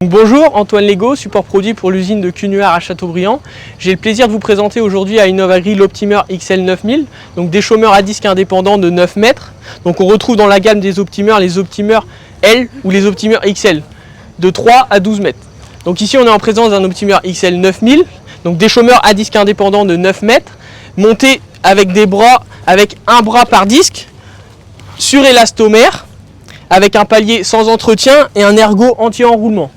Bonjour, Antoine Legault, support produit pour l'usine de Cunuard à Châteaubriand. J'ai le plaisir de vous présenter aujourd'hui à Innovagri l'Optimer XL9000, donc déchômeur à disque indépendant de 9 mètres. Donc on retrouve dans la gamme des Optimers les Optimers L ou les Optimers XL de 3 à 12 mètres. Donc ici on est en présence d'un Optimer XL9000, donc déchômeur à disque indépendant de 9 mètres, monté avec des bras, avec un bras par disque, sur élastomère, avec un palier sans entretien et un ergot anti-enroulement.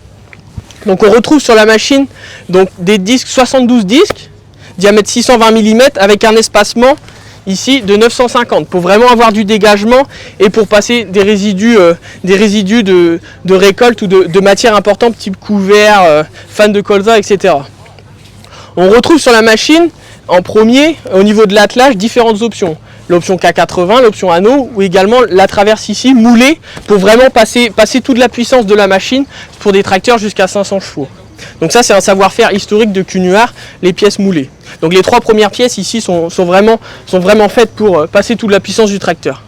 Donc on retrouve sur la machine donc, des disques 72 disques, diamètre 620 mm avec un espacement ici de 950 pour vraiment avoir du dégagement et pour passer des résidus de récolte ou de matières importantes type couvert, fan de colza, etc. On retrouve sur la machine en premier au niveau de l'attelage différentes options. L'option K80, l'option anneau ou également la traverse ici moulée pour vraiment passer toute la puissance de la machine pour des tracteurs jusqu'à 500 chevaux. Donc ça c'est un savoir-faire historique de Cunuard, les pièces moulées. Donc les trois premières pièces ici sont vraiment faites pour passer toute la puissance du tracteur.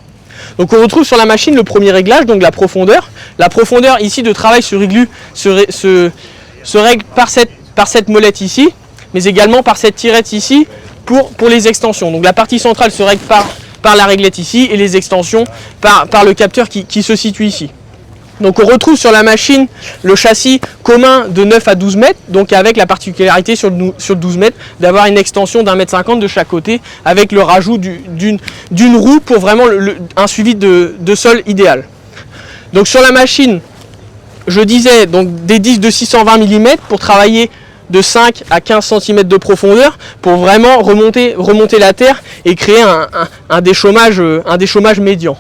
Donc on retrouve sur la machine le premier réglage, donc la profondeur. La profondeur ici de travail se règle par cette molette ici, mais également par cette tirette ici, pour les extensions. Donc la partie centrale se règle par la réglette ici et les extensions par le capteur qui se situe ici. Donc on retrouve sur la machine le châssis commun de 9 à 12 mètres, donc avec la particularité sur 12 mètres d'avoir une extension d'1,50 m de chaque côté avec le rajout d'une roue pour vraiment un suivi de sol idéal. Donc sur la machine, je disais donc des disques de 620 mm pour travailler de 5 à 15 cm de profondeur pour vraiment remonter la terre et créer un déchômage médian.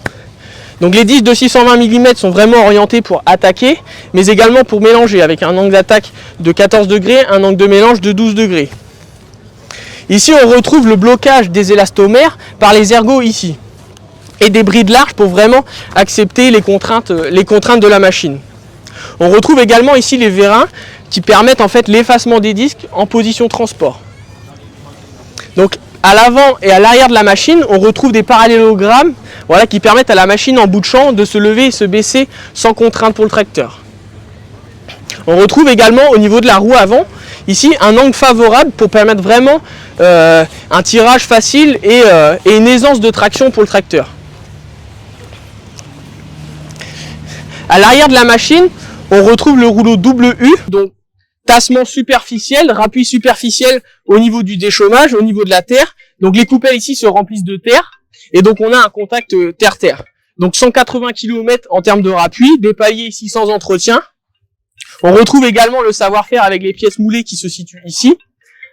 Donc les disques de 620 mm sont vraiment orientés pour attaquer, mais également pour mélanger avec un angle d'attaque de 14 degrés, un angle de mélange de 12 degrés. Ici on retrouve le blocage des élastomères par les ergots ici et des brides larges pour vraiment accepter les contraintes de la machine. On retrouve également ici les vérins qui permettent en fait l'effacement des disques en position transport. Donc à l'avant et à l'arrière de la machine, on retrouve des parallélogrammes qui permettent à la machine en bout de champ de se lever et se baisser sans contrainte pour le tracteur. On retrouve également au niveau de la roue avant, ici un angle favorable pour permettre vraiment un tirage facile et une aisance de traction pour le tracteur. À l'arrière de la machine, on retrouve le rouleau double U, donc tassement superficiel, rappui superficiel au niveau du déchômage, au niveau de la terre. Donc les coupelles ici se remplissent de terre et donc on a un contact terre-terre. Donc 180 km en termes de rappui, des paliers ici sans entretien. On retrouve également le savoir-faire avec les pièces moulées qui se situent ici.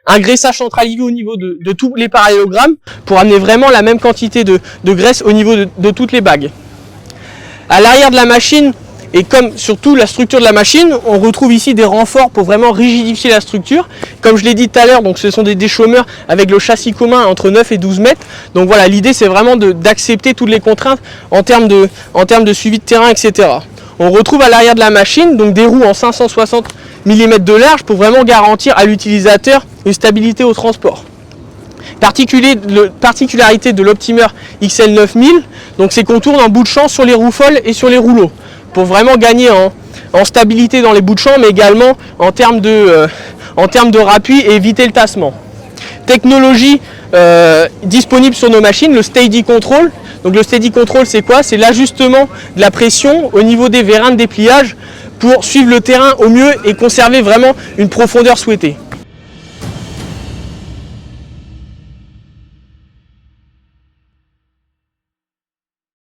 Un graissage centralisé au niveau de tous les parallélogrammes pour amener vraiment la même quantité de graisse au niveau de toutes les bagues. À l'arrière de la machine, et comme surtout la structure de la machine, on retrouve ici des renforts pour vraiment rigidifier la structure. Comme je l'ai dit tout à l'heure, donc ce sont des déchômeurs avec le châssis commun entre 9 et 12 mètres. Donc voilà, l'idée c'est vraiment d'accepter toutes les contraintes en termes de suivi de terrain, etc. On retrouve à l'arrière de la machine donc des roues en 560 mm de large pour vraiment garantir à l'utilisateur une stabilité au transport. Particularité de l'Optimer XL9000, donc c'est qu'on tourne en bout de champ sur les roues folles et sur les rouleaux, pour vraiment gagner en stabilité dans les bouts de champ, mais également en termes de rappui et éviter le tassement. Technologie disponible sur nos machines, le Steady Control. Donc le Steady Control c'est quoi? C'est l'ajustement de la pression au niveau des vérins de dépliage pour suivre le terrain au mieux et conserver vraiment une profondeur souhaitée.